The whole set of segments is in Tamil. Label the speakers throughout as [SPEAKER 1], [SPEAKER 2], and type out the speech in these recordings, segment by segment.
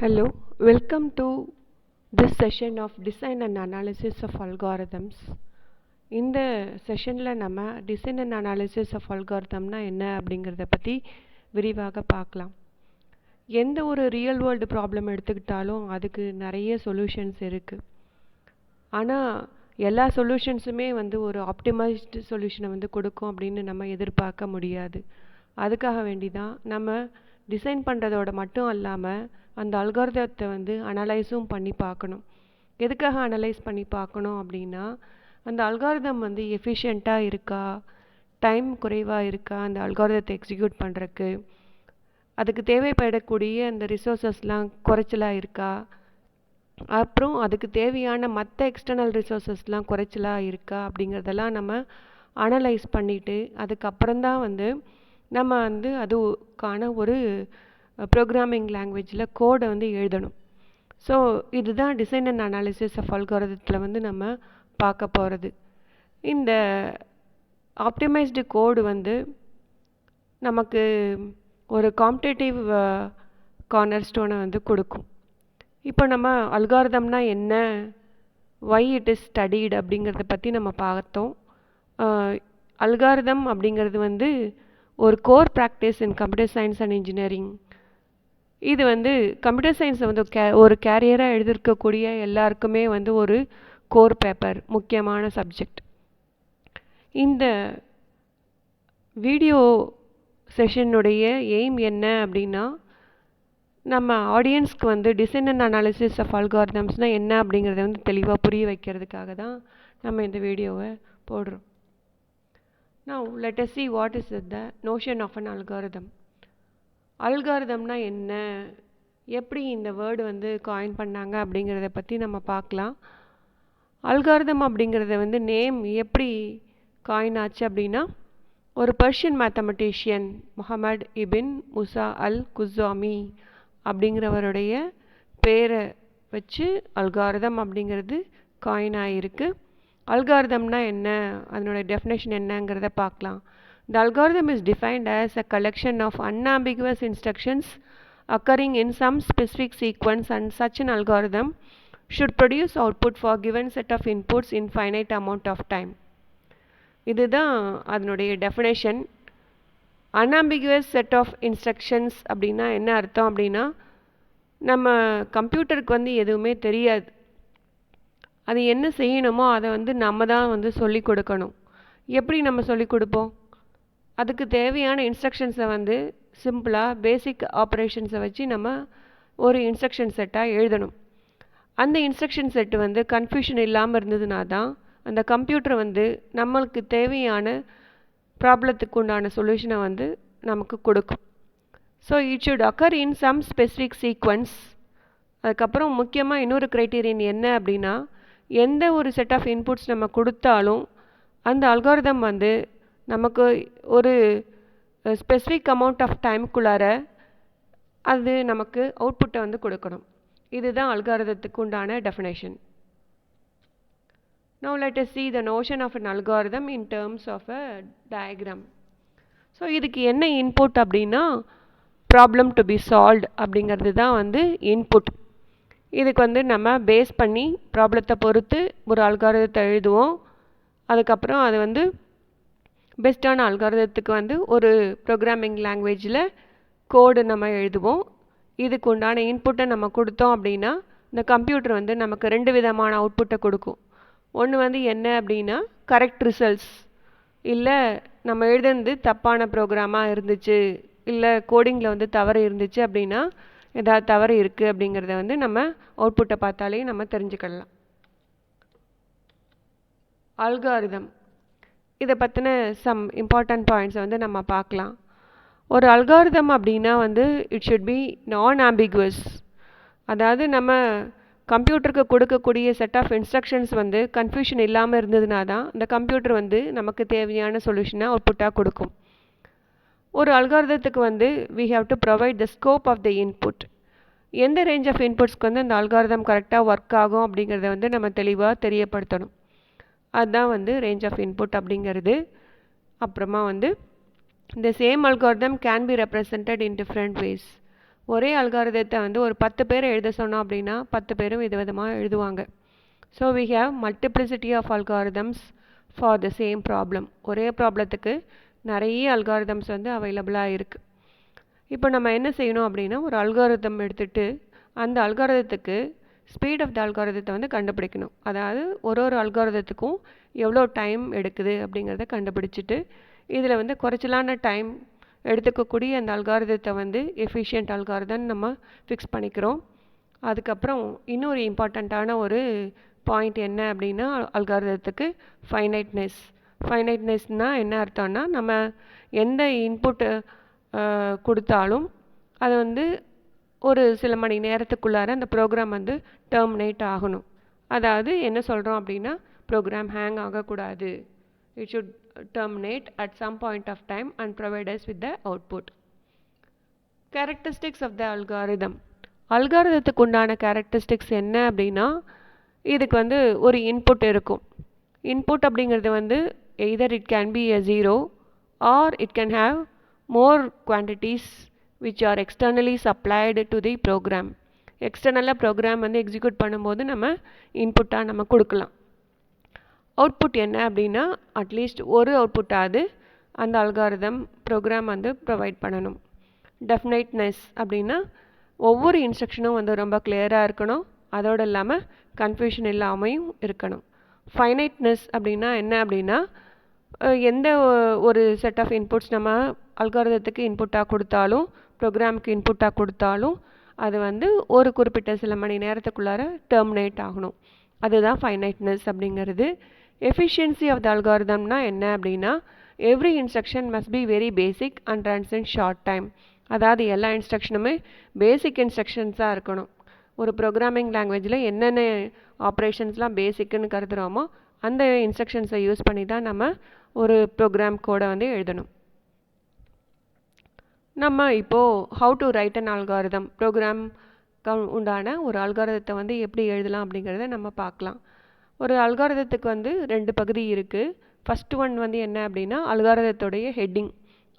[SPEAKER 1] Hello, welcome to this session of Design and Analysis of Algorithms. இந்த செஷனில் நம்ம டிசைன் அண்ட் அனாலிசிஸ் ஆஃப் அல்காரிதம்னா என்ன அப்படிங்கிறத பற்றி விரிவாக பார்க்கலாம். எந்த ஒரு ரியல் வேர்ல்டு ப்ராப்ளம் எடுத்துக்கிட்டாலும் அதுக்கு நிறைய சொல்யூஷன்ஸ் இருக்குது. ஆனால் எல்லா சொல்யூஷன்ஸுமே ஒரு ஆப்டிமைஸ்டு சொல்யூஷனை கொடுக்கும் அப்படின்னு நம்ம எதிர்பார்க்க முடியாது. அதுக்காக வேண்டி தான் நம்ம டிசைன் பண்ணுறதோட மட்டும் இல்லாமல் அந்த அல்காரிதத்தை அனலைஸும் பண்ணி பார்க்கணும். எதுக்காக அனலைஸ் பண்ணி பார்க்கணும் அப்படின்னா, அந்த அல்காரிதம் எஃபிஷியண்ட்டாக இருக்கா, டைம் குறைவாக இருக்கா, அந்த அல்காரிதத்தை எக்ஸிக்யூட் பண்ணுறக்கு அதுக்கு தேவைப்படக்கூடிய அந்த ரிசோர்ஸஸ்லாம் குறைச்சலாக இருக்கா, அப்புறம் அதுக்கு தேவையான மற்ற எக்ஸ்டர்னல் ரிசோர்ஸஸ்லாம் குறைச்சலாக இருக்கா அப்படிங்கிறதெல்லாம் நம்ம அனலைஸ் பண்ணிவிட்டு அதுக்கப்புறம்தான் நம்ம அதுக்கான ஒரு ப்ரோக்ராமிங் லாங்குவேஜில் கோடை எழுதணும். ஸோ இதுதான் டிசைன் அண்ட் அனாலிசிஸ் ஆஃப் அல்காரிதத்தில் நம்ம பார்க்க போகிறது. இந்த ஆப்டிமைஸ்டு கோடு நமக்கு ஒரு காம்படேட்டிவ் கார்னர் ஸ்டோனை கொடுக்கும். இப்போ நம்ம அல்காரிதம்னா என்ன, வை இட் இஸ் ஸ்டடீட் அப்படிங்கிறத பற்றி நம்ம பார்த்தோம். அல்காரிதம் அப்படிங்கிறது ஒரு core practice in computer science and engineering. இது கம்ப்யூட்டர் சயின்ஸை ஒரு கேரியராக எழுதியிருக்கக்கூடிய எல்லாருக்குமே ஒரு கோர் பேப்பர், முக்கியமான சப்ஜெக்ட். இந்த வீடியோ செஷனுடைய எய்ம் என்ன அப்படின்னா, நம்ம ஆடியன்ஸ்க்கு டிசைன் அண்ட் அனாலிசிஸ் ஆஃப் அல்காரிதம்ஸ்னால் என்ன அப்படிங்கிறத தெளிவாக புரிய வைக்கிறதுக்காக தான் நம்ம இந்த வீடியோவை போடுறோம். Now let us see what is the notion of an algorithm. அல்காரிதம்னா என்ன, எப்படி இந்த வேர்டு காயின் பண்ணாங்க அப்படிங்கிறத பற்றி நம்ம பார்க்கலாம். அல்காரிதம் அப்படிங்கிறத நேம் எப்படி காயின் ஆச்சு அப்படின்னா, ஒரு Persian mathematician Muhammad ibn Musa al Khwarizmi அப்படிங்கிறவருடைய பேரை வச்சு அல்காரிதம் அப்படிங்கிறது காயின் ஆகிருக்கு. அல்காரிதம்னா என்ன, அதனோட டெஃபினேஷன் என்னங்கிறத பார்க்கலாம். The algorithm is defined as a collection of unambiguous instructions occurring in some specific sequence, and such an algorithm should produce output for given set of inputs in finite amount of time. இதுதான் அதனுடைய definition. unambiguous set of instructions அப்படின்னா என்ன அர்த்தம் அப்படின்னா, நம்ம கம்ப்யூட்டருக்கு எதுவுமே தெரியாது. அது என்ன செய்யணுமோ அதை நம்ம தான் சொல்லி கொடுக்கணும். எப்படி நம்ம சொல்லி கொடுப்போம்? அதுக்கு தேவையான இன்ஸ்ட்ரக்ஷன்ஸை சிம்பிளாக பேசிக் ஆப்ரேஷன்ஸை வச்சு நம்ம ஒரு இன்ஸ்ட்ரக்ஷன் செட்டாக எழுதணும். அந்த இன்ஸ்ட்ரக்ஷன் செட்டு கன்ஃபியூஷன் இல்லாமல் இருந்ததுனா தான் அந்த கம்ப்யூட்டர் நம்மளுக்கு தேவையான ப்ராப்ளத்துக்கு உண்டான சொல்யூஷனை நமக்கு கொடுக்கும். So it should occur in some specific sequence. அதுக்கப்புறம் முக்கியமாக இன்னொரு க்ரைட்டீரியன் என்ன அப்படின்னா, எந்த ஒரு செட் ஆஃப் இன்புட்ஸ் நம்ம கொடுத்தாலும் அந்த அல்காரிதம் நமக்கு ஒரு ஸ்பெசிஃபிக் அமௌண்ட் ஆஃப் டைமுக்குள்ளார அது நமக்கு அவுட்புட்டை கொடுக்கணும். இதுதான் அல்காரிதத்துக்கு உண்டான definition. Now let us see the notion of an algorithm in terms of a diagram. So இதுக்கு என்ன இன்புட் அப்படின்னா, ப்ராப்ளம் டு பி சால்வ்ட் அப்படிங்கிறது தான் இன்புட். இதுக்கு நம்ம பேஸ் பண்ணி ப்ராப்ளத்தை பொறுத்து ஒரு அல்காரிதத்தை எழுதுவோம். அதுக்கப்புறம் அது பெஸ்ட்டான அல்காரிதத்துக்கு ஒரு ப்ரோக்ராமிங் லாங்குவேஜில் கோடு நம்ம எழுதுவோம். இதுக்கு உண்டான இன்புட்டை நம்ம கொடுத்தோம் அப்படின்னா இந்த கம்ப்யூட்டர் நமக்கு ரெண்டு விதமான அவுட்புட்டை கொடுக்கும். ஒன்று என்ன அப்படின்னா கரெக்ட் ரிசல்ட்ஸ், இல்லை நம்ம எழுதுனது தப்பான ப்ரோக்ராமாக இருந்துச்சு, இல்லை கோடிங்கில் தவறு இருந்துச்சு அப்படின்னா ஏதாவது தவறு இருக்குது அப்படிங்கிறத நம்ம அவுட்புட்டை பார்த்தாலே நம்ம தெரிஞ்சுக்கலாம். அல்காரிதம் இதை பற்றின சம் இம்பார்ட்டன்ட் பாயிண்ட்ஸை நம்ம பார்க்கலாம். ஒரு அல்காரிதம் அப்படின்னா இட் ஷுட் பி நான் ஆம்பிகுவஸ். அதாவது நம்ம கம்ப்யூட்டருக்கு கொடுக்கக்கூடிய செட் ஆஃப் இன்ஸ்ட்ரக்ஷன்ஸ் கன்ஃபியூஷன் இல்லாமல் இருந்ததுனா தான் இந்த கம்ப்யூட்டர் நமக்கு தேவையான சொல்யூஷனை அவுட்புட்டாக கொடுக்கும். ஒரு அல்காரிதத்துக்கு we have to provide the scope of the input. எந்த ரேஞ்ச் ஆஃப் இன்புட்ஸ்க்கு அந்த அல்காரிதம் கரெக்டாக ஒர்க் ஆகும் அப்படிங்கிறத நம்ம தெளிவாக தெரியப்படுத்தணும். அதுதான் ரேஞ்ச் ஆஃப் இன்புட் அப்படிங்கிறது. அப்புறமா the same algorithm can be represented in different ways. ஒரே அல்காரிதத்தை வந்து ஒரு 10 பேர் எழுத சொன்னோம் அப்படின்னா 10 பேரும் விதவிதமாக எழுதுவாங்க. So we have multiplicity of algorithms for the same problem. ஒரே ப்ராப்ளத்துக்கு நிறைய அல்காரிதம்ஸ் வந்து அவைலபிளாக இருக்குது. இப்போ நம்ம என்ன செய்யணும் அப்படின்னா ஒரு அல்காரிதம் எடுத்துகிட்டு அந்த அல்காரிதத்துக்கு ஸ்பீட் ஆஃப் த அல்காரிதத்தை வந்து கண்டுபிடிக்கணும். அதாவது ஒரு அல்காரிதத்துக்கும் எவ்வளோ டைம் எடுக்குது அப்படிங்கிறத கண்டுபிடிச்சிட்டு இதில் வந்து குறைச்சலான டைம் எடுத்துக்கக்கூடிய அந்த அல்காரிதத்தை வந்து எஃபிஷியன்ட் அல்காரிதம் நம்ம ஃபிக்ஸ் பண்ணிக்கிறோம். அதுக்கப்புறம் இன்னொரு இம்பார்ட்டண்ட்டான ஒரு பாயிண்ட் என்ன அப்படின்னா அல்காரிதத்துக்கு ஃபைனைட்னஸ். ஃபைனைட்னஸ்னால் என்ன அர்த்தம்னா நம்ம எந்த இன்புட்டு கொடுத்தாலும் அது வந்து ஒரு சில மணி நேரத்துக்குள்ளார அந்த ப்ரோக்ராம் வந்து டெர்மினேட் ஆகணும். அதாவது என்ன சொல்கிறோம் அப்படின்னா ப்ரோக்ராம் ஹேங் ஆகக்கூடாது. It should terminate at some point of time and provide us with the output. Characteristics of the algorithm. அல்காரிதத்துக்கு உண்டான கேரக்டரிஸ்டிக்ஸ் என்ன அப்படின்னா இதுக்கு வந்து ஒரு இன்புட் இருக்கும். இன்புட் அப்படிங்கிறது வந்து either it can be a 0 or it can have more quantities which are externally supplied to the program. எக்ஸ்டர்னலாக ப்ரோக்ராம் வந்து எக்ஸிக்யூட் பண்ணும்போது நம்ம இன்புட்டாக நம்ம கொடுக்கலாம். அவுட்புட் என்ன அப்படின்னா அட்லீஸ்ட் ஒரு அவுட்புட்டாவது அந்த அல்காரிதம் ப்ரோக்ராம் வந்து ப்ரொவைட் பண்ணணும். டெஃபினைட்னஸ் அப்படின்னா ஒவ்வொரு இன்ஸ்ட்ரக்ஷனும் வந்து ரொம்ப கிளியராக இருக்கணும். அதோடு இல்லாமல் கன்ஃபியூஷன் இல்லாமையும் இருக்கணும். ஃபைனைட்னஸ் அப்படின்னா என்ன அப்படின்னா எந்த ஒரு செட் ஆஃப் இன்புட்ஸ் நம்ம அல்காரிதத்துக்கு இன்புட்டாக கொடுத்தாலும் ப்ரோக்ராமுக்கு இன்புட்டாக கொடுத்தாலும் அது வந்து ஒரு குறிப்பிட்ட சில மணி நேரத்துக்குள்ளார டெர்மினேட் ஆகணும். அதுதான் ஃபைனைட்னஸ் அப்படிங்கிறது. எஃபிஷியன்சி ஆஃப் த அல்காரிதம்னா என்ன அப்படின்னா every instruction must be very basic and runs in short time. அதாவது எல்லா இன்ஸ்ட்ரக்ஷனுமே பேசிக் இன்ஸ்ட்ரக்ஷன்ஸாக இருக்கணும். ஒரு ப்ரோக்ராமிங் லாங்குவேஜில் என்னென்ன ஆப்ரேஷன்ஸ்லாம் பேசிக்குன்னு கருதுகிறோமோ அந்த இன்ஸ்ட்ரக்ஷன்ஸை யூஸ் பண்ணி தான் நம்ம ஒரு ப்ரோக்ராம் கோடை வந்து எழுதணும். நம்ம இப்போது how to write an algorithm program உண்டான ஒரு அல்காரிதத்தை வந்து எப்படி எழுதலாம் அப்படிங்கிறத நம்ம பார்க்கலாம். ஒரு அல்காரிதத்துக்கு வந்து 2 பகுதி இருக்குது. ஃபஸ்ட்டு ஒன் வந்து என்ன அப்படின்னா அல்காரிதத்தோடைய ஹெட்டிங்,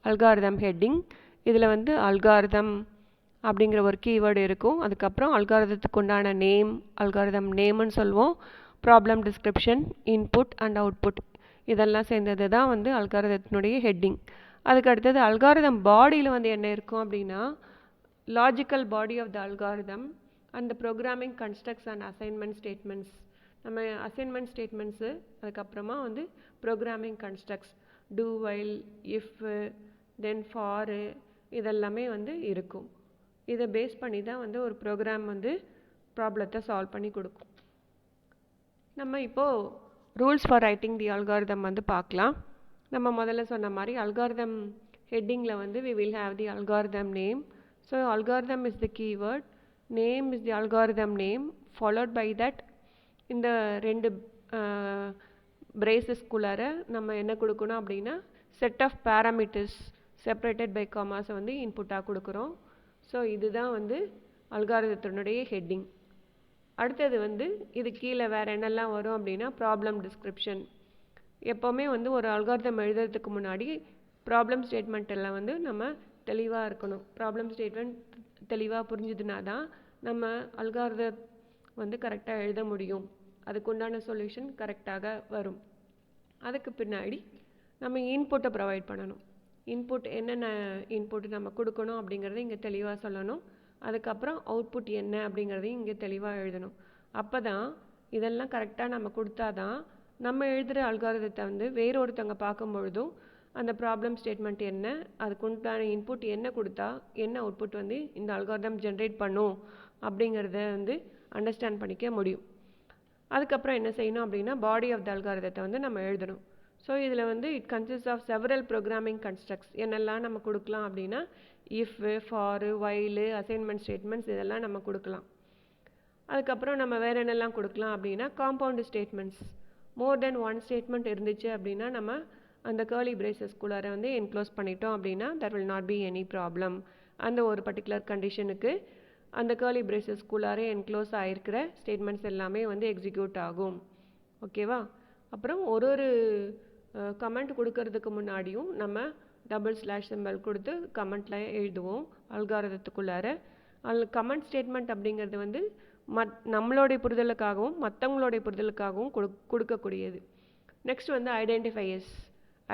[SPEAKER 1] அல்காரிதம் ஹெட்டிங். இதில் வந்து அல்காரிதம் அப்படிங்கிற ஒரு கீவேர்டு இருக்கும். அதுக்கப்புறம் அல்காரிதத்துக்கு உண்டான நேம், அல்காரிதம் நேம்னு சொல்லுவோம். Problem description, input and output இதெல்லாம் சேர்ந்தது தான் வந்து அல்காரிதத்தினுடைய ஹெட்டிங். அதுக்கு அடுத்தது அல்காரிதம் பாடியில் வந்து என்ன இருக்கும் அப்படின்னா logical body of the algorithm and the programming constructs and assignment statements. நம்ம அசைன்மெண்ட் ஸ்டேட்மெண்ட்ஸு அதுக்கப்புறமா வந்து programming constructs do while, if, then for இதெல்லாமே வந்து இருக்கும். இதை பேஸ் பண்ணி தான் வந்து ஒரு ப்ரோக்ராம் வந்து ப்ராப்ளத்தை சால்வ் பண்ணி கொடுக்கும். நம்ம இப்போது rules for writing the algorithm வந்து பார்க்கலாம். நம்ம முதல்ல சொன்ன மாதிரி அல்காரிதம் ஹெட்டிங்கில் வந்து we will have the algorithm name. So algorithm is the keyword, name is the algorithm name, followed by that இந்த 2 பிரேசஸ்குள்ளார நம்ம என்ன கொடுக்கணும் அப்படின்னா set of parameters separated by காமாஸை வந்து இன்புட்டாக கொடுக்குறோம். ஸோ இதுதான் வந்து அல்காரிதத்தினுடைய ஹெட்டிங். அடுத்தது வந்து இது கீழே வேறு என்னெல்லாம் வரும் அப்படின்னா ப்ராப்ளம் டிஸ்கிரிப்ஷன். எப்போவுமே வந்து ஒரு அல்காரிதம் எழுதுறதுக்கு முன்னாடி ப்ராப்ளம் ஸ்டேட்மெண்ட் எல்லாம் வந்து நம்ம தெளிவாக இருக்கணும். ப்ராப்ளம் ஸ்டேட்மெண்ட் தெளிவாக புரிஞ்சுதுனா தான் நம்ம அல்காரிதம் வந்து கரெக்டாக எழுத முடியும். அதுக்குண்டான சொல்யூஷன் கரெக்டாக வரும். அதுக்கு பின்னாடி நம்ம இன்புட்டை ப்ரொவைட் பண்ணணும். இன்புட் என்னென்ன இன்புட் நம்ம கொடுக்கணும் அப்படிங்கிறத இங்கே தெளிவாக சொல்லணும். அதுக்கப்புறம் அவுட்புட் என்ன அப்படிங்கிறதையும் இங்கே தெளிவாக எழுதணும். அப்போ தான் இதெல்லாம் கரெக்டாக நம்ம கொடுத்தா தான் நம்ம எழுதுகிற அல்காரிதத்தை வந்து வேறொருத்தவங்க பார்க்கும் பொழுதும் அந்த ப்ராப்ளம் ஸ்டேட்மெண்ட் என்ன, அதுக்குண்டான இன்புட் என்ன கொடுத்தா என்ன அவுட்புட் வந்து இந்த அல்காரிதம் ஜென்ரேட் பண்ணும் அப்படிங்கிறத வந்து அண்டர்ஸ்டாண்ட் பண்ணிக்க முடியும். அதுக்கப்புறம் என்ன செய்யணும் அப்படின்னா பாடி ஆஃப் த அல்காரிதத்தை வந்து நம்ம எழுதணும். ஸோ இதில் வந்து it consist of several programming constructs. என்னெல்லாம் நம்ம கொடுக்கலாம் அப்படின்னா if, for, while, assignment statements இதெல்லாம் நம்ம கொடுக்கலாம். அதுக்கப்புறம் நம்ம வேறு என்னெல்லாம் கொடுக்கலாம் அப்படின்னா compound statements. More than one statement இருந்துச்சு அப்படின்னா நம்ம அந்த கேர்லி பிரேசஸ்குள்ளார வந்து என்க்ளோஸ் பண்ணிட்டோம் அப்படின்னா there will not be any problem. அந்த ஒரு பர்டிகுலர் கண்டிஷனுக்கு அந்த கேர்லி பிரேசஸ்குள்ளார என்க்ளோஸ் ஆகிருக்கிற ஸ்டேட்மெண்ட்ஸ் எல்லாமே வந்து எக்ஸிக்யூட் ஆகும். ஓகேவா? அப்புறம் ஒரு கமெண்ட் கொடுக்கறதுக்கு முன்னாடியும் நம்ம டபுள் ஸ்லாஷ் சிம்பல் கொடுத்து கமெண்ட்டில் எழுதுவோம் அல்காரிதத்துக்குள்ளார. அதில் கமெண்ட் ஸ்டேட்மெண்ட் அப்படிங்கிறது வந்து நம்மளுடைய புரிதலுக்காகவும் மற்றவங்களுடைய புரிதலுக்காகவும் கொடுக்கக்கூடியது. நெக்ஸ்ட் வந்து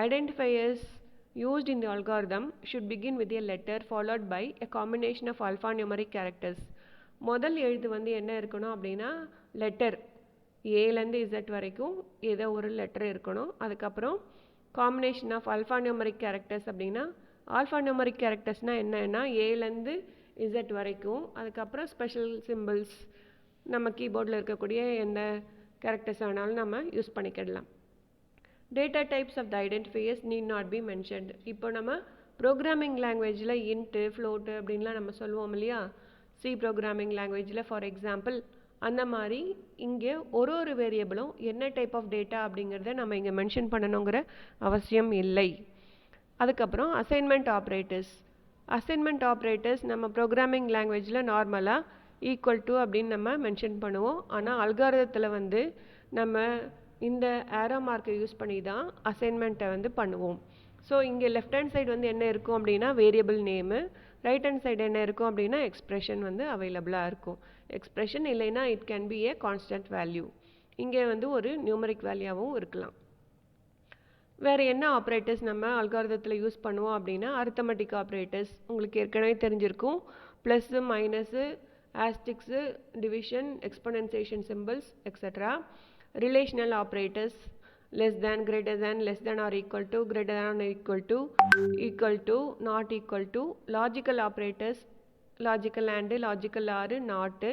[SPEAKER 1] identifiers used in the algorithm should begin with a letter followed by a combination of alphanumeric characters. முதல் எழுத்து வந்து என்ன இருக்கணும் அப்படின்னா லெட்டர் ஏலேருந்து இசட் வரைக்கும் ஏதோ ஒரு லெட்டர் இருக்கணும். அதுக்கப்புறம் காம்பினேஷன் ஆஃப் ஆல்ஃபானியூமரிக் கேரக்டர்ஸ் அப்படின்னா ஆல்ஃபானியூமரிக் கேரக்டர்ஸ்னால் என்னன்னா ஏலேருந்து இசட் வரைக்கும். அதுக்கப்புறம் ஸ்பெஷல் சிம்பிள்ஸ் நம்ம கீபோர்டில் இருக்கக்கூடிய எந்த கேரக்டர்ஸ் வேணாலும் நம்ம யூஸ் பண்ணிக்கிடலாம். Data types of the identifiers need not be mentioned. இப்போ நம்ம ப்ரோக்ராமிங் லாங்குவேஜில் இன்ட்டு ஃப்ளோட்டு அப்படின்லாம் நம்ம சொல்லுவோம் இல்லையா, சி ப்ரோக்ராமிங் லாங்குவேஜில் ஃபார் எக்ஸாம்பிள். அந்த மாதிரி இங்கே ஒரு வேரியபிளும் என்ன டைப் ஆஃப் டேட்டா அப்படிங்கிறத நம்ம இங்கே மென்ஷன் பண்ணணுங்கிற அவசியம் இல்லை. அதுக்கப்புறம் அசைன்மெண்ட் ஆப்ரேட்டர்ஸ் நம்ம ப்ரோக்ராமிங் லாங்குவேஜில் நார்மலாக ஈக்குவல் டு அப்படின்னு நம்ம மென்ஷன் பண்ணுவோம். ஆனால் அல்காரிதத்தில் வந்து நம்ம இந்த ஏரோ மார்க்கை யூஸ் பண்ணி தான் அசைன்மெண்ட்டை வந்து பண்ணுவோம். ஸோ இங்கே லெஃப்ட் ஹேண்ட் சைடு வந்து என்ன இருக்கும் அப்படின்னா variable name, right hand side என்ன இருக்கும் அப்படின்னா எக்ஸ்பிரஷன் வந்து அவைலபிளாக இருக்கும். எக்ஸ்பிரஷன் இல்லைன்னா it can B A constant value. இங்கே வந்து ஒரு நியூமரிக் வேல்யூவாகவும் இருக்கலாம். வேறு என்ன ஆப்ரேட்டர்ஸ் நம்ம அல்காரிதத்தில் யூஸ் பண்ணுவோம் அப்படின்னா அரித்தமெட்டிக் ஆப்ரேட்டர்ஸ் உங்களுக்கு ஏற்கனவே தெரிஞ்சிருக்கும். Plus, minus, asterisks, division, exponentiation symbols etcetera. Relational operators less than, greater than, less than or equal to, greater than or equal to, not equal to. Logical operators logical and, logical or, not.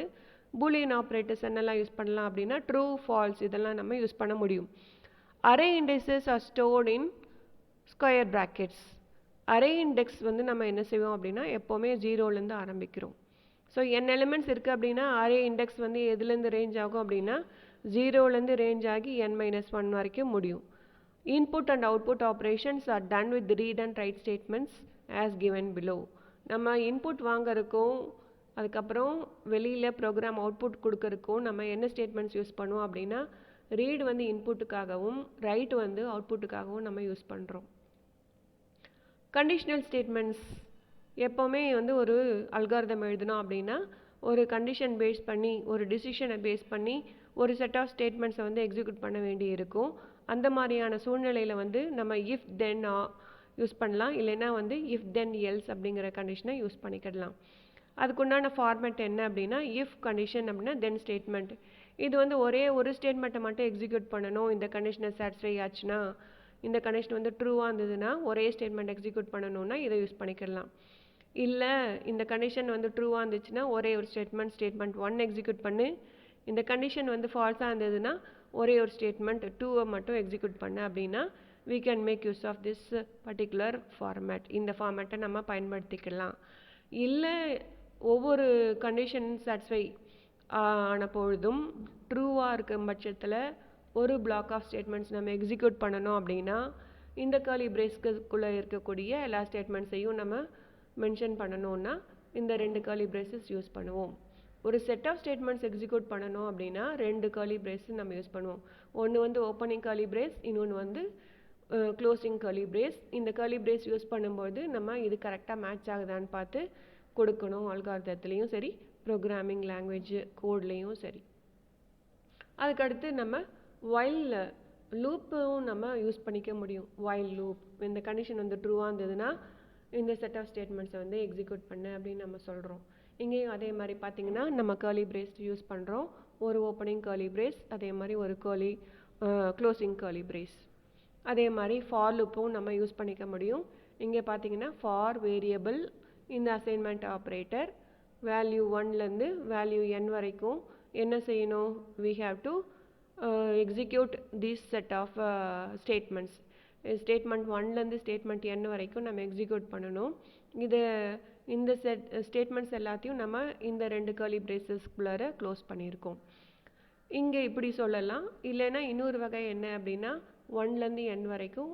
[SPEAKER 1] Boolean operators என்னெல்லாம் யூஸ் பண்ணலாம் அப்படின்னா ட்ரூ, ஃபால்ஸ் இதெல்லாம் நம்ம யூஸ் பண்ண முடியும். அரே இண்டெக்ஸஸ் ஆர் ஸ்டோர்ட் இன் ஸ்கொயர் பிராக்கெட்ஸ். அரே இண்டெக்ஸ் வந்து நம்ம என்ன செய்வோம் அப்படின்னா எப்போவுமே ஜீரோலேருந்து ஆரம்பிக்கிறோம். ஸோ n எலிமெண்ட்ஸ் இருக்குது அப்படின்னா அரே இண்டெக்ஸ் வந்து எதுலேருந்து ரேஞ்ச் ஆகும் அப்படின்னா ஜீரோலேருந்து ரேஞ்ச் ஆகி n-1 வரைக்கும் முடியும். Input and output operations are done with read and right statements as given below. நம்ம இன்புட் வாங்கறதுக்கும் அதுக்கப்புறம் வெளியில் ப்ரோக்ராம் அவுட்புட் கொடுக்கறதுக்கும் நம்ம என்ன ஸ்டேட்மெண்ட்ஸ் யூஸ் பண்ணுவோம் அப்படின்னா ரீட் வந்து இன்புட்டுக்காகவும் ரைட் வந்து அவுட்புட்டுக்காகவும் நம்ம யூஸ் பண்ணுறோம். கண்டிஷனல் ஸ்டேட்மெண்ட்ஸ் எப்போவுமே வந்து ஒரு அல்காரிதம் எழுதணும் அப்படின்னா ஒரு கண்டிஷன் பேஸ் பண்ணி ஒரு டிசிஷனை பேஸ் பண்ணி ஒரு செட் ஆஃப் ஸ்டேட்மெண்ட்ஸை வந்து எக்ஸிக்யூட் பண்ண வேண்டி இருக்கும். அந்த மாதிரியான சூழ்நிலையில் வந்து நம்ம இஃப் தென் யூஸ் பண்ணலாம், இல்லைன்னா வந்து இஃப் தென் எல்ஸ் அப்படிங்கிற கண்டிஷனை யூஸ் பண்ணிக்கிடலாம். அதுக்குண்டான ஃபார்மேட் என்ன அப்படின்னா இஃப் கண்டிஷன் அப்படின்னா தென் ஸ்டேட்மெண்ட். இது வந்து ஒரே ஒரு ஸ்டேட்மெண்ட்டை மட்டும் எக்ஸிக்யூட் பண்ணணும். இந்த கண்டிஷனை சாட்டிஸ்ஃபை ஆச்சுன்னா, இந்த கண்டிஷன் வந்து ட்ரூவாக இருந்ததுன்னா ஒரே ஸ்டேட்மெண்ட் எக்ஸிக்யூட் பண்ணணும்னா இதை யூஸ் பண்ணிக்கிடலாம். இல்லை இந்த கண்டிஷன் வந்து ட்ரூவாக இருந்துச்சுன்னா ஒரே ஒரு ஸ்டேட்மெண்ட் 1 எக்ஸிக்யூட் பண்ணு. இந்த கண்டிஷன் வந்து ஃபால்ஸாக இருந்ததுன்னா ஒரே ஒரு ஸ்டேட்மெண்ட் 2 மட்டும் எக்ஸிக்யூட் பண்ணு அப்படின்னா we can make use of this particular format. இந்த ஃபார்மேட்டை நம்ம பயன்படுத்திக்கலாம். இல்லை ஒவ்வொரு கண்டிஷன் சாட்டிஸ்ஃபை ஆன பொழுதும் ட்ரூவாக இருக்கும் பட்சத்தில் ஒரு பிளாக் ஆஃப் ஸ்டேட்மெண்ட்ஸ் நம்ம எக்ஸிக்யூட் பண்ணணும் அப்படின்னா இந்த கர்லி பிரேஸ்க்குள்ளே இருக்கக்கூடிய எல்லா ஸ்டேட்மெண்ட்ஸையும் நம்ம மென்ஷன் பண்ணணும்னா இந்த 2 கர்லி பிரேசஸ் யூஸ் பண்ணுவோம். ஒரு செட் ஆஃப் ஸ்டேட்மெண்ட்ஸ் எக்ஸிக்யூட் பண்ணணும் அப்படின்னா 2 கர்லி பிரேஸ் நம்ம யூஸ் பண்ணுவோம். ஒன்று வந்து ஓப்பனிங் கர்லி பிரேஸ், இன்னொன்று வந்து க்ளோசிங் கர்லி பிரேஸ். இந்த கர்லி பிரேஸ் யூஸ் பண்ணும்போது நம்ம இது கரெக்டாக மேட்ச் ஆகுதான்னு பார்த்து கொடுக்கணும். அல்காரிதத்துலேயும் சரி, ப்ரோக்ராமிங் லாங்குவேஜ் கோட்லேயும் சரி. அதுக்கடுத்து நம்ம வைல் லூப்பும் நம்ம யூஸ் பண்ணிக்க முடியும். வைல் லூப் இந்த கண்டிஷன் வந்து ட்ரூவாக இருந்ததுன்னா இந்த செட் ஆஃப் ஸ்டேட்மெண்ட்ஸை வந்து எக்ஸிக்யூட் பண்ணு அப்படின்னு நம்ம சொல்கிறோம். இங்கேயும் அதே மாதிரி பார்த்தீங்கன்னா நம்ம கர்லி பிரேஸ் யூஸ் பண்ணுறோம். ஒரு ஓப்பனிங் கர்லி பிரேஸ், அதே மாதிரி ஒரு க்ளோசிங் கர்லி பிரேஸ். அதே மாதிரி ஃபார் லூப்பும் நம்ம யூஸ் பண்ணிக்க முடியும். இங்கே பார்த்தீங்கன்னா ஃபார் வேரியபிள் இந்த அசைன்மெண்ட் ஆப்ரேட்டர் வேல்யூ 1லேருந்து வேல்யூ n வரைக்கும் என்ன செய்யணும், we have to execute this set of statements. Statement 1லேருந்து ஸ்டேட்மெண்ட் n வரைக்கும் நம்ம எக்ஸிக்யூட் பண்ணணும். இந்த ஸ்டேட்மெண்ட்ஸ் எல்லாத்தையும் நம்ம இந்த 2 கர்லி பிரேசஸ்குள்ளார க்ளோஸ் பண்ணியிருக்கோம். இங்கே இப்படி சொல்லலாம். இல்லைன்னா இன்னொரு வகை என்ன அப்படின்னா 1லேருந்து n வரைக்கும்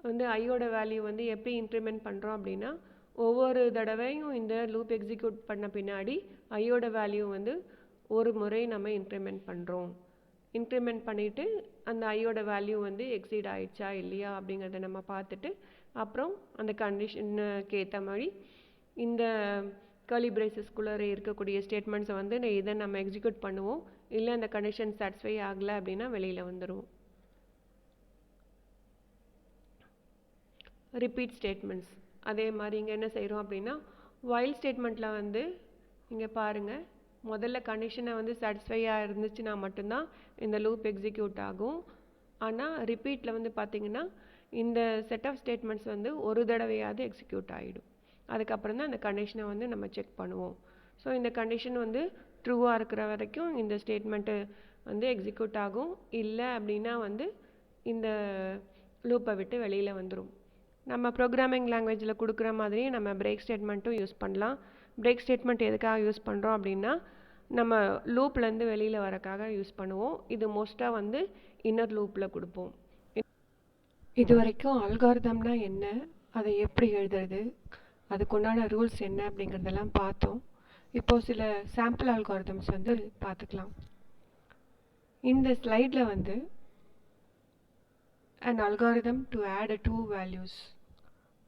[SPEAKER 1] வந்து ஐயோட வேல்யூ வந்து எப்படி இன்க்ரிமெண்ட் பண்ணுறோம் அப்படின்னா ஒவ்வொரு தடவையும் இந்த லூப் எக்ஸிக்யூட் பண்ண பின்னாடி ஐயோட வேல்யூ வந்து ஒரு முறை நம்ம இன்க்ரிமெண்ட் பண்ணுறோம். இன்க்ரிமெண்ட் பண்ணிவிட்டு அந்த ஐயோட வேல்யூ வந்து எக்ஸீட் ஆகிடுச்சா இல்லையா அப்படிங்கிறத நம்ம பார்த்துட்டு அப்புறம் அந்த கண்டிஷனுக்கு ஏற்ற மாதிரி இந்த கர்லி பிரேசஸ்குள்ளே இருக்கக்கூடிய ஸ்டேட்மெண்ட்ஸை வந்து இதை நம்ம எக்ஸிக்யூட் பண்ணுவோம். இல்லை அந்த கண்டிஷன் சாட்டிஸ்ஃபை ஆகலை அப்படின்னா வெளியில் வந்துடுவோம். ரிப்பீட் ஸ்டேட்மெண்ட்ஸ் அதே மாதிரி இங்கே என்ன செய்கிறோம் அப்படின்னா வைல் ஸ்டேட்மெண்ட்டில் வந்து இங்கே பாருங்கள், முதல்ல கண்டிஷனை வந்து சாட்டிஸ்ஃபையாக இருந்துச்சுன்னா மட்டும்தான் இந்த லூப் எக்ஸிக்யூட் ஆகும். ஆனால் ரிப்பீட்டில் வந்து பார்த்திங்கன்னா இந்த செட் ஆஃப் ஸ்டேட்மெண்ட்ஸ் வந்து ஒரு தடவையாவது எக்ஸிக்யூட் ஆகிடும். அதுக்கப்புறம் தான் அந்த கண்டிஷனை வந்து நம்ம செக் பண்ணுவோம். ஸோ இந்த கண்டிஷன் வந்து ட்ரூவாக இருக்கிற வரைக்கும் இந்த ஸ்டேட்மெண்ட்டு வந்து எக்ஸிக்யூட் ஆகும். இல்லை அப்படின்னா வந்து இந்த லூப்பை விட்டு வெளியில் வந்துடும். நம்ம ப்ரோக்ராமிங் லாங்குவேஜில் கொடுக்குற மாதிரியே நம்ம பிரேக் ஸ்டேட்மெண்ட்டும் யூஸ் பண்ணலாம். பிரேக் ஸ்டேட்மெண்ட் எதுக்காக யூஸ் பண்ணுறோம் அப்படின்னா நம்ம லூப்லேருந்து வெளியில் வரக்காக யூஸ் பண்ணுவோம். இது மோஸ்ட்டாக வந்து இன்னர் லூப்பில் கொடுப்போம். இது வரைக்கும் அல்காரிதம்னா என்ன, அதை எப்படி எழுதுறது, அதுக்குண்டான ரூல்ஸ் என்ன அப்படிங்கிறதெல்லாம் பார்த்தோம். இப்போது சில சாம்பிள் அல்காரிதம்ஸ் வந்து பார்த்துக்கலாம். இந்த ஸ்லைடில் வந்து an algorithm to add two values,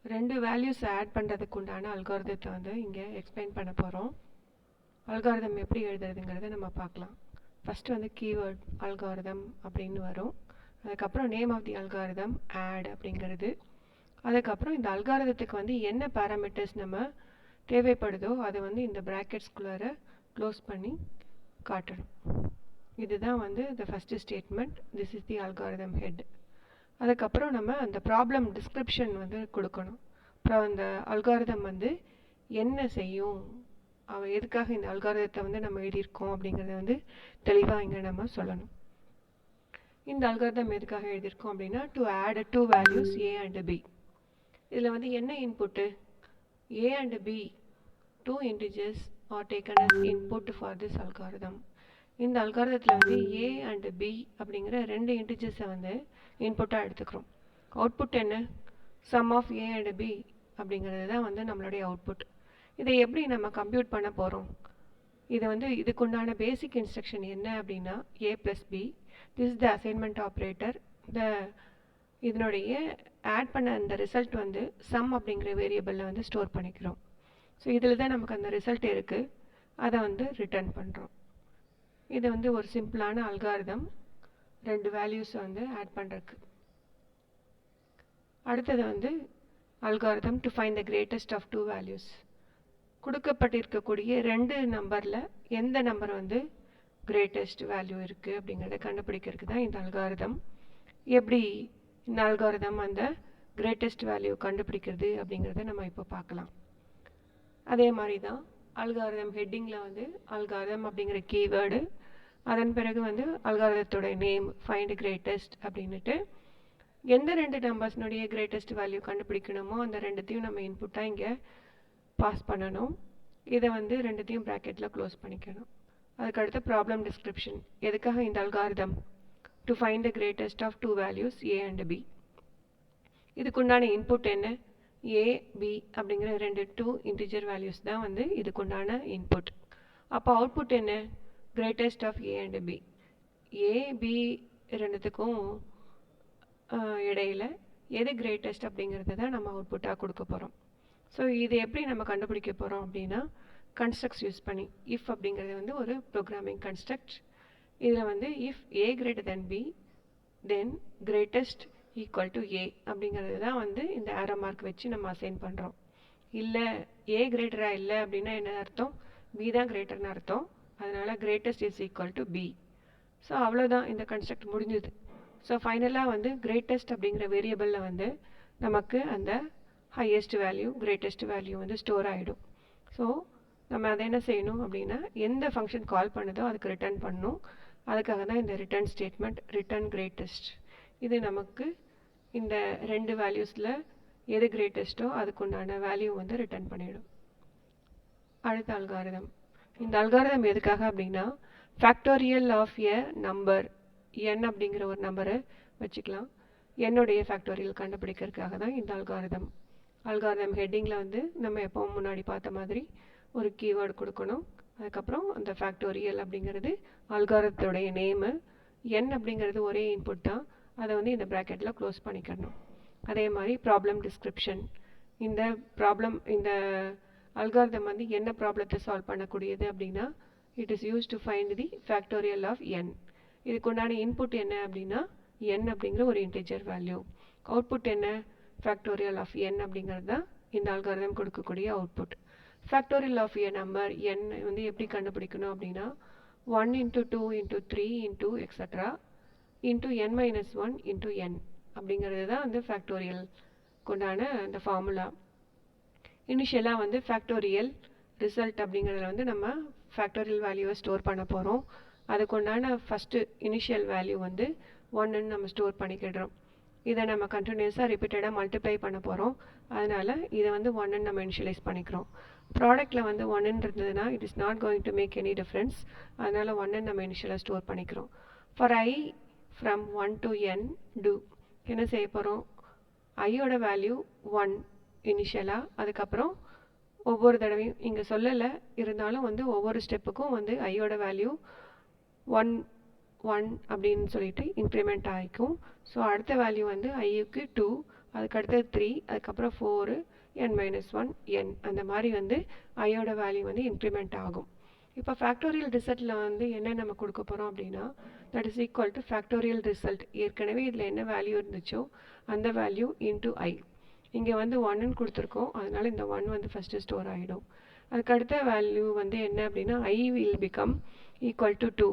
[SPEAKER 1] ரெண்டு வேல்யூஸ் ஆட் பண்ணுறதுக்கு உண்டான அல்காரிதத்தை வந்து இங்கே எக்ஸ்பிளைன் பண்ண போகிறோம். அல்காரிதம் எப்படி எழுதுறதுங்கிறத நம்ம பார்க்கலாம். ஃபஸ்ட்டு வந்து கீவேர்ட் அல்காரிதம் அப்படின்னு வரும். அதுக்கப்புறம் name of the algorithm add அப்படிங்கிறது. அதுக்கப்புறம் இந்த அல்காரிதத்துக்கு வந்து என்ன பேராமீட்டர்ஸ் நம்ம தேவைப்படுதோ அதை வந்து இந்த ப்ராக்கெட்ஸ்குள்ளார க்ளோஸ் பண்ணி காட்டணும். இதுதான் வந்து the first statement. This is the algorithm head. அதுக்கப்புறம் நம்ம அந்த ப்ராப்ளம் டிஸ்கிரிப்ஷன் வந்து கொடுக்கணும். அப்புறம் அந்த அல்காரிதம் வந்து என்ன செய்யும், எதுக்காக இந்த அல்காரிதத்தை வந்து நம்ம எழுதியிருக்கோம் அப்படிங்கிறத வந்து தெளிவாக இங்கே நம்ம சொல்லணும். இந்த அல்காரிதம் எதுக்காக எழுதியிருக்கோம் அப்படின்னா to add two values A and B. இதில் வந்து என்ன input, A and B two integers are taken as input for this algorithm. இந்த அல்காரிதத்தில் வந்து ஏ அண்ட் பி அப்படிங்கிற ரெண்டு இன்டிஜர்ஸை வந்து இன்புட்டாக எடுத்துக்கிறோம். அவுட்புட் என்ன, sum of A and B அப்படிங்கிறது தான் வந்து நம்மளுடைய அவுட்புட். இதை எப்படி நம்ம கம்ப்யூட் பண்ண போகிறோம், இது வந்து இதுக்குண்டான பேசிக் இன்ஸ்ட்ரக்ஷன் என்ன அப்படின்னா A plus B, this is the assignment operator. இதனுடைய ஆட் பண்ண அந்த ரிசல்ட் வந்து சம் அப்படிங்கிற வேரியபிளில் வந்து ஸ்டோர் பண்ணிக்கிறோம். ஸோ இதில் தான் நமக்கு அந்த ரிசல்ட் இருக்குது, அதை வந்து ரிட்டர்ன் பண்ணுறோம். இது வந்து ஒரு சிம்பிளான அல்காரிதம், ரெண்டு வேல்யூஸ் வந்து ஆட் பண்ணுறதுக்கு. அடுத்தது வந்து algorithm to find the greatest of two values. கொடுக்கப்பட்டிருக்கக்கூடிய ரெண்டு நம்பரில் எந்த நம்பர் வந்து கிரேட்டஸ்ட் வேல்யூ இருக்குது அப்படிங்கிறத கண்டுபிடிக்கிறதுக்கு தான் இந்த அல்காரிதம். எப்படி இந்த அல்காரிதம் அந்த கிரேட்டஸ்ட் வேல்யூ கண்டுபிடிக்கிறது அப்படிங்கிறத நம்ம இப்போ பார்க்கலாம். அதே மாதிரி தான் அல்காரிதம் ஹெட்டிங்கில் வந்து அல்காரிதம் அப்படிங்கிற கீவேர்டு, அதன் பிறகு வந்து அல்காரிதத்தோட நேம் ஃபைண்ட் கிரேட்டஸ்ட் அப்படின்னுட்டு எந்த ரெண்டு நம்பர்ஸ்னுடைய கிரேட்டஸ்ட் வேல்யூ கண்டுபிடிக்கணுமோ அந்த ரெண்டுத்தையும் நம்ம இன்புட்டாக இங்கே பாஸ் பண்ணணும். இதை வந்து ரெண்டுத்தையும் ப்ராக்கெட்டில் க்ளோஸ் பண்ணிக்கணும். அதுக்கடுத்து ப்ராப்ளம் டிஸ்கிரிப்ஷன், எதுக்காக இந்த algorithm to find the greatest of two values A and B. இதுக்குண்டான இன்புட் என்ன, ஏ பி அப்படிங்கிற ரெண்டு டூ இன்டிஜர் வேல்யூஸ் தான் வந்து இதுக்குண்டான இன்புட். அப்போ அவுட்புட் என்ன, greatest of A and B. A B ரெண்டுத்துக்கும் இடையில எது கிரேட்டஸ்ட் அப்படிங்கிறது தான் நம்ம அவுட்புட்டாக கொடுக்க போகிறோம். ஸோ இது எப்படி நம்ம கண்டுபிடிக்க போகிறோம் அப்படின்னா கன்ஸ்ட்ரக்ட்ஸ் யூஸ் பண்ணி. இஃப் அப்படிங்கிறது வந்து ஒரு ப்ரோக்ராமிங் கன்ஸ்ட்ரக்ட். இதில் வந்து if A greater than B then greatest equal to A அப்படிங்கிறது தான் வந்து இந்த ஆரோ மார்க் வச்சு நம்ம அசைன் பண்ணுறோம். இல்லை ஏ கிரேட்டராக இல்லை அப்படின்னா என்ன அர்த்தம், பி தான் கிரேட்டர்னு அர்த்தம். அதனால் greatest is equal to B. So அவ்வளோதான், இந்த கன்ஸ்ட்ரக்ட் முடிஞ்சுது. ஸோ ஃபைனலாக வந்து கிரேட்டஸ்ட் அப்படிங்கிற வேரியபிளில் வந்து நமக்கு அந்த ஹையஸ்ட் வேல்யூ கிரேட்டஸ்ட் வேல்யூ வந்து ஸ்டோர் ஆகிடும். ஸோ நம்ம அதை என்ன செய்யணும் அப்படின்னா எந்த ஃபங்க்ஷன் கால் பண்ணுதோ அதுக்கு ரிட்டர்ன் பண்ணணும். அதுக்காக தான் இந்த ரிட்டர்ன் ஸ்டேட்மெண்ட் ரிட்டர்ன் கிரேட்டஸ்ட். இது நமக்கு இந்த ரெண்டு வேல்யூஸில் எது கிரேட்டஸ்ட்டோ அதுக்குண்டான வேல்யூ வந்து ரிட்டர்ன் பண்ணிடும். அடுத்த அல்காரிதம், இந்த அல்காரிதம் எதுக்காக அப்படின்னா factorial of a number, n அப்படிங்கிற ஒரு நம்பரை வச்சுக்கலாம், என்னுடைய ஃபேக்டோரியல் கண்டுபிடிக்கிறதுக்காக தான் இந்த அல்காரிதம். அல்காரிதம் ஹெட்டிங்கில் வந்து நம்ம எப்பவும் முன்னாடி பார்த்த மாதிரி ஒரு கீவேர்டு கொடுக்கணும். அதுக்கப்புறம் அந்த ஃபேக்டோரியல் அப்படிங்கிறது அல்காரிதத்தோடைய நேமு, n அப்படிங்கிறது ஒரே இன்புட் தான், அதை வந்து இந்த ப்ராக்கெட்டில் க்ளோஸ் பண்ணிக்கணும். அதே மாதிரி ப்ராப்ளம் டிஸ்கிரிப்ஷன், இந்த அல்காரிதம் வந்து என்ன ப்ராப்ளத்தை சால்வ் பண்ணக்கூடியது அப்படின்னா it is use to find the factorial of n. இதுக்கு உண்டான இன்புட் என்ன அப்படின்னா n அப்படிங்கிற ஒரு இன்டிஜர் வேல்யூ. அவுட்புட் என்ன ஃபேக்டோரியல் ஆஃப் n அப்படிங்கிறது தான் இந்த அல்காரிதம் கொடுக்கக்கூடிய output. Factorial of a number n வந்து எப்படி கண்டுபிடிக்கணும் அப்படின்னா 1 into 2 into 3 into etc. into n minus 1 into n அப்படிங்கிறது தான் வந்து ஃபேக்டோரியல் கொண்டான அந்த ஃபார்முலா. இனிஷியலாக வந்து ஃபேக்டோரியல் ரிசல்ட் அப்படிங்கிறதுல வந்து நம்ம ஃபேக்டோரியல் வேல்யூவை ஸ்டோர் பண்ண போகிறோம். அதுக்குண்டான ஃபஸ்ட்டு இனிஷியல் வேல்யூ வந்து 1ன்னு நம்ம ஸ்டோர் பண்ணிக்கிடுறோம். இதை நம்ம கண்டினியூஸாக ரிப்பீட்டடாக மல்டிப்ளை பண்ண போகிறோம். அதனால் இதை வந்து 1ன்னு நம்ம இனிஷியலைஸ் பண்ணிக்கிறோம். ப்ராடக்ட்டில் வந்து 1ன்னு இருந்ததுன்னா it is not going to make any difference. அதனால் 1ன்னு நம்ம இனிஷியலாக ஸ்டோர் பண்ணிக்கிறோம். For i from 1 to n do என்ன செய்ய போகிறோம், ஐயோட வேல்யூ 1 இனிஷியலாக, அதுக்கப்புறம் ஒவ்வொரு தடவையும் இங்கே சொல்லலை இருந்தாலும் வந்து ஒவ்வொரு ஸ்டெப்புக்கும் வந்து ஐயோட வேல்யூ 1 1 அப்படின்னு சொல்லிட்டு இன்க்ரிமெண்ட் ஆகிக்கும். ஸோ அடுத்த வேல்யூ வந்து ஐக்கு 2, அதுக்கு அடுத்தது 3, அதுக்கப்புறம் 4, n-1 n அந்த மாதிரி வந்து ஐயோட வேல்யூ வந்து இன்க்ரிமெண்ட் ஆகும். இப்போ ஃபேக்டோரியல் ரிசல்ட்டில் வந்து என்ன நம்ம கொடுக்க போகிறோம் அப்படின்னா that is equal to factorial result. ஏற்கனவே இதில் என்ன வேல்யூ இருந்துச்சோ அந்த வேல்யூ இன்ட்டு ஐ. இங்கே வந்து 1ன்னு கொடுத்துருக்கோம், அதனால் இந்த 1 வந்து ஃபஸ்ட்டு ஸ்டோர் ஆகிடும். அதுக்கு அடுத்த வேல்யூ வந்து என்ன அப்படின்னா I will become equal to 2.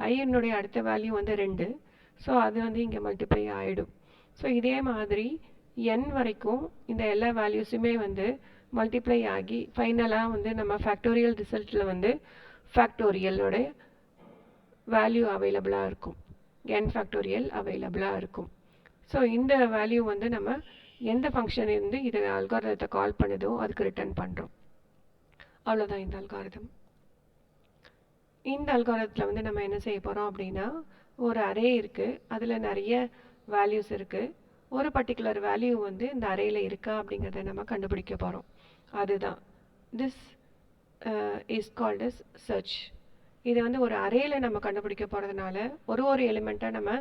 [SPEAKER 1] ஐனுடைய அடுத்த வேல்யூ வந்து 2. ஸோ அது வந்து இங்கே மல்டிப்ளை ஆகிடும். ஸோ இதே மாதிரி n வரைக்கும் இந்த எல்லா வேல்யூஸுமே வந்து மல்டிப்ளை ஆகி ஃபைனலாக வந்து நம்ம ஃபேக்டோரியல் ரிசல்ட்டில் வந்து ஃபேக்டோரியலோட வேல்யூ அவைலபிளாக இருக்கும், n ஃபேக்டோரியல் அவைலபிளாக இருக்கும். ஸோ இந்த வேல்யூ வந்து நம்ம எந்த ஃபங்க்ஷன் இருந்து இதை அல்காரிதத்தை கால் பண்ணுதோ அதுக்கு ரிட்டர்ன் பண்ணுறோம். அவ்வளோதான் இந்த அல்காரிதம். இந்த அல்காரிதத்தில் வந்து நம்ம என்ன செய்ய போகிறோம் அப்படின்னா ஒரு அரே இருக்குது, அதில் நிறைய வேல்யூஸ் இருக்குது. ஒரு பர்டிகுலர் வேல்யூ வந்து இந்த அரேயில் இருக்கா அப்படிங்கிறத நம்ம கண்டுபிடிக்க போகிறோம். அதுதான் this is called as search. இதை வந்து ஒரு அரேயில் நம்ம கண்டுபிடிக்க போகிறதுனால ஒரு எலிமெண்ட்டாக நம்ம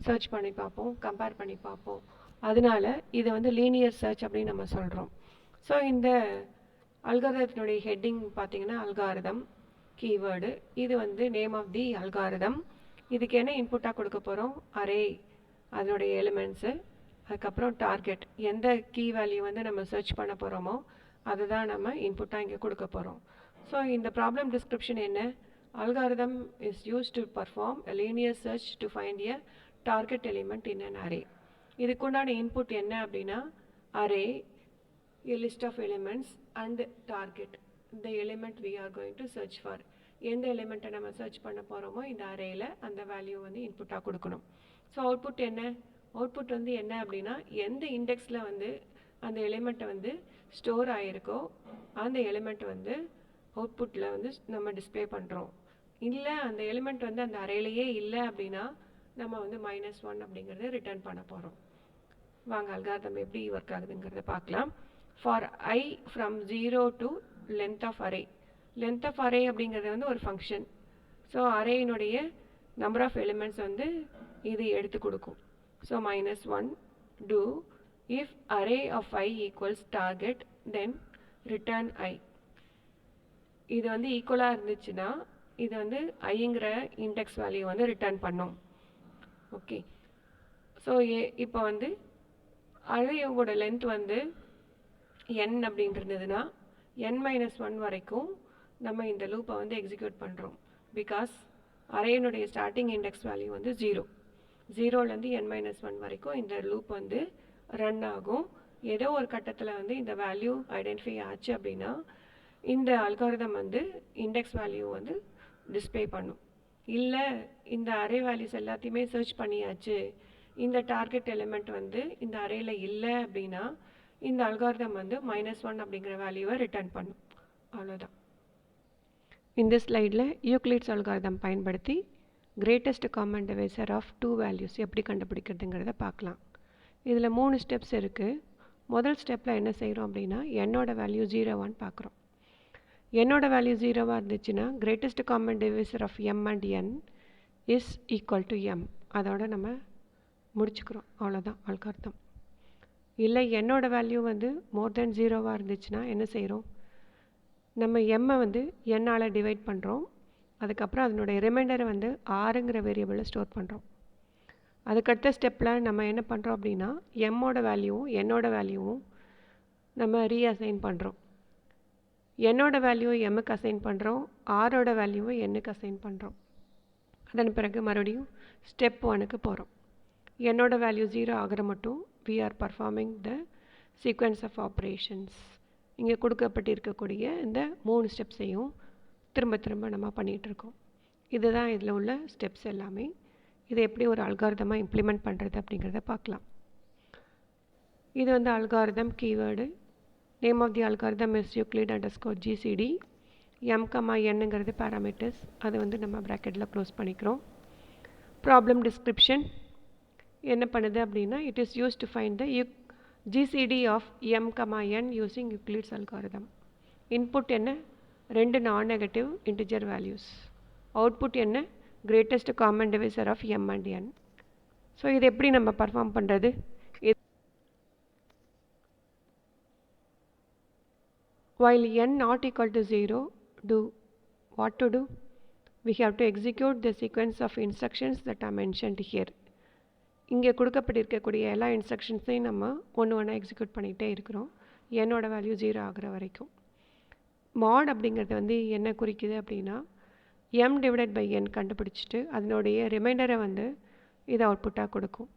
[SPEAKER 1] சர்ச் பண்ணி பார்ப்போம், கம்பேர் பண்ணி பார்ப்போம். அதனால இதை வந்து லீனியர் சர்ச் அப்படின்னு நம்ம சொல்கிறோம். ஸோ இந்த அல்காரிதத்தினுடைய ஹெட்டிங் பார்த்தீங்கன்னா அல்காரிதம் கீவேர்டு, இது வந்து நேம் ஆஃப் தி அல்காரிதம். இதுக்கு என்ன இன்புட்டாக கொடுக்க போகிறோம், அரே அதனுடைய எலிமெண்ட்ஸு, அதுக்கப்புறம் டார்கெட் எந்த கீ வேல்யூ வந்து நம்ம சர்ச் பண்ண போகிறோமோ அதுதான் நம்ம இன்புட்டாக இங்கே கொடுக்க போகிறோம். ஸோ இந்த ப்ராப்ளம் டிஸ்கிரிப்ஷன் என்ன, algorithm is used to perform a linear search to find a target element in an array. இதுக்குண்டான இன்புட் என்ன அப்படின்னா array, a list of elements and target, the element we are going to search for. எந்த எலிமெண்ட்டை நம்ம சர்ச் பண்ண போகிறோமோ இந்த அரேயில் அந்த வேல்யூ வந்து இன்புட்டாக கொடுக்கணும். ஸோ அவுட்புட் என்ன, அவுட்புட் வந்து என்ன அப்படின்னா எந்த இண்டெக்ஸில் வந்து அந்த எலிமெண்ட்டை வந்து ஸ்டோர் ஆகிருக்கோ அந்த எலிமெண்ட் வந்து அவுட்புட்டில் வந்து நம்ம டிஸ்பிளே பண்ணுறோம். இல்லை அந்த எலிமெண்ட் வந்து அந்த அரேலையே இல்லை அப்படின்னா நம்ம வந்து -1 அப்படிங்கிறத ரிட்டர்ன் பண்ண போகிறோம். வாங்க அல்காரிதம் எப்படி ஒர்க் ஆகுதுங்கிறத பார்க்கலாம். For I from 0 to length of array. length of array அப்படிங்கிறது வந்து ஒரு ஃபங்க்ஷன். ஸோ அரேயினுடைய நம்பர் ஆஃப் எலிமெண்ட்ஸ் வந்து இது எடுத்து கொடுக்கும். So -1 do if array of I equals target then return I. இது வந்து ஈக்குவலாக இருந்துச்சுன்னா இது வந்து ஐங்கிற இண்டெக்ஸ் வேல்யூ வந்து ரிட்டர்ன் பண்ணும். ஓகே, ஸோ இப்போ வந்து அரேயோட லென்த் வந்து n அப்படின்னு இருந்ததுன்னா n-1 வரைக்கும் நம்ம இந்த லூப்பை வந்து எக்ஸிக்யூட் பண்ணுறோம். பிகாஸ் அரேனுடைய ஸ்டார்டிங் இண்டெக்ஸ் வேல்யூ வந்து 0. 0லேருந்து n-1 வரைக்கும் இந்த லூப் வந்து ரன் ஆகும். ஏதோ ஒரு கட்டத்தில் வந்து இந்த வேல்யூ ஐடென்டிஃபை ஆச்சு அப்படின்னா இந்த அல்காரிதம் வந்து இண்டெக்ஸ் வேல்யூ வந்து டிஸ்பிளே பண்ணும். இல்லை இந்த அரே வேல்யூஸ் எல்லாத்தையுமே சர்ச் பண்ணியாச்சு, இந்த டார்கெட் எலிமெண்ட் வந்து இந்த அரேயில் இல்லை அப்படின்னா இந்த அல்காரிதம் வந்து -1 அப்படிங்கிற வேல்யூவை ரிட்டர்ன் பண்ணும். அவ்வளோதான். இந்த ஸ்லைடில் யூக்ளிட்ஸ் அல்காரிதம் பயன்படுத்தி greatest common divisor of 2 values எப்படி கண்டுபிடிக்கிறதுங்கிறத பார்க்கலாம். இதில் 3 ஸ்டெப்ஸ் இருக்குது. முதல் ஸ்டெப்பில் என்ன செய்கிறோம் அப்படின்னா என்னோட வேல்யூ 0-1 பார்க்குறோம். என்னோட வேல்யூ 0வாக இருந்துச்சுன்னா greatest common divisor of m and n is equal to m. அதோட நம்ம முடிச்சுக்கிறோம். அவ்வளோதான் அல்காரிதம். இல்லை என்னோட வேல்யூ வந்து மோர் தென் 0வாக இருந்துச்சுன்னா என்ன செய்கிறோம், நம்ம எம்மை வந்து என்னால் டிவைட் பண்ணுறோம். அதுக்கப்புறம் அதனுடைய ரிமைண்டரை வந்து ஆறுங்கிற வேரியபிளில் ஸ்டோர் பண்ணுறோம். அதுக்கடுத்த ஸ்டெப்பில் நம்ம என்ன பண்ணுறோம் அப்படின்னா எம்மோட வேல்யூவும் என்னோட வேல்யூவும் நம்ம ரீஅசைன் பண்ணுறோம். என்னோட வேல்யூவை எம்முக்கு அசைன் பண்ணுறோம், ஆரோட வேல்யூவை என்னுக்கு அசைன் பண்ணுறோம். அதன் பிறகு மறுபடியும் ஸ்டெப் 1க்கு போகிறோம். என்னோட வேல்யூ 0 ஆகிற மட்டும் we are performing the sequence of operations. இங்கே கொடுக்கப்பட்டிருக்கக்கூடிய இந்த 3 ஸ்டெப்ஸையும் திரும்ப திரும்ப நம்ம பண்ணிகிட்ருக்கோம். இதுதான் இதில் உள்ள ஸ்டெப்ஸ் எல்லாமே. இதை எப்படி ஒரு அல்காரிதமாக இம்ப்ளிமெண்ட் பண்ணுறது அப்படிங்கிறத பார்க்கலாம். இது வந்து algorithm keyword. Name of the algorithm is Euclid_GCD. m, nங்கிறது பேராமீட்டர்ஸ். அது வந்து நம்ம ப்ராக்கெட்டில் க்ளோஸ் பண்ணிக்கிறோம். ப்ராப்ளம் டிஸ்கிரிப்ஷன் என்ன பண்ணுது அப்படின்னா it is use to find the GCD of m, n using Euclid's algorithm. Input என்ன? 2 non negative integer values. Output என்ன? Greatest common divisor of m and n. So இது எப்படி நம்ம பர்ஃபார்ம் பண்ணுறது? While n not equal to 0, what to do? We have to execute the sequence of instructions that are mentioned here. இங்கே கொடுக்கப்பட்டிருக்கக்கூடிய எல்லா இன்ஸ்ட்ரக்ஷன்ஸையும் நம்ம ஒன்று எக்ஸிக்யூட் பண்ணிகிட்டே இருக்கிறோம், என்னோட வேல்யூ 0 ஆகிற வரைக்கும். மாட் அப்படிங்கிறது வந்து என்ன குறிக்குது அப்படின்னா m டிவைடட் பை n கண்டுபிடிச்சிட்டு அதனுடைய ரிமைண்டரை வந்து இது அவுட்புட்டாக கொடுக்கும்.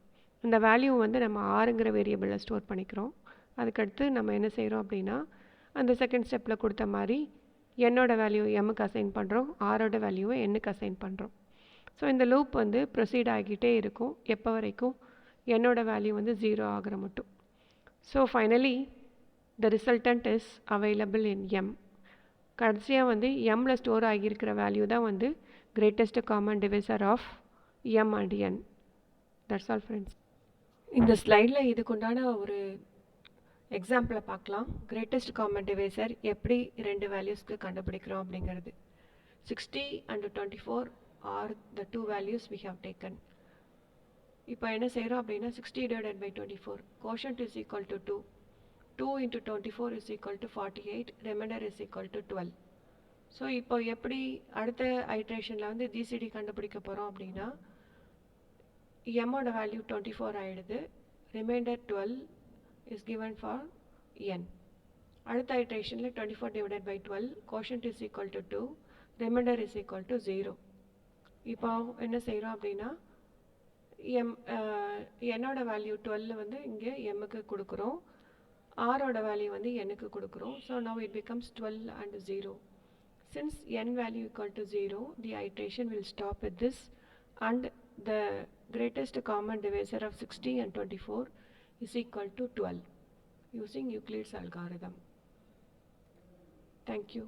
[SPEAKER 1] இந்த வேல்யூ வந்து நம்ம ஆறுங்கிற வேரியபிளில் ஸ்டோர் பண்ணிக்கிறோம். அதுக்கடுத்து நம்ம என்ன செய்கிறோம் அப்படின்னா அந்த செகண்ட் ஸ்டெப்பில் கொடுத்த மாதிரி என்னோட வேல்யூ எம்முக்கு அசைன் பண்ணுறோம், ஆரோட வேல்யூவை என்னுக்கு அசைன் பண்ணுறோம். ஸோ இந்த லூப் வந்து ப்ரொசீட் ஆகிட்டே இருக்கும். எப்போ வரைக்கும்? என்னோட வேல்யூ வந்து 0 ஆகிற மட்டும். So finally the resultant is available in M. கடைசியாக வந்து எம்மில் ஸ்டோர் ஆகியிருக்கிற வேல்யூ தான் வந்து greatest common divisor of m and n. That's all friends. இந்த ஸ்லைடில் இதுக்குண்டான ஒரு எக்ஸாம்பிளை பார்க்கலாம். கிரேட்டஸ்ட் காமன் டிவைசர் எப்படி 2 வேல்யூஸ்க்கு கண்டுபிடிக்கிறோம் அப்படிங்கிறது. 60 and 24 are the 2 values we have taken. இப்போ என்ன செய்கிறோம் அப்படின்னா 60 divided by 24, quotient is equal to 2. 2 into 24 is equal to 48, remainder is equal to 12. So இப்போ எப்படி அடுத்த ஐட்ரேஷனில் வந்து ஜிசிடி கண்டுபிடிக்க போகிறோம் அப்படின்னா எம்மோட வேல்யூ 24 ஆகிடுது, reminder 12 is given for n. அடுத்த ஐட்ரேஷனில் 24 divided by 12, quotient is equal to 2, remainder is equal to 0. இப்போ என்ன செய்கிறோம் அப்படின்னா என்னோட வேல்யூ 12 வந்து இங்கே எம்முக்கு கொடுக்குறோம், ஆரோட வேல்யூ வந்து என்னுக்கு கொடுக்குறோம். So now it becomes 12 and 0. Since n value equal to 0, the iteration will stop at this and the greatest common divisor of 60 and 24 is equal to 12 using Euclid's algorithm. Thank you.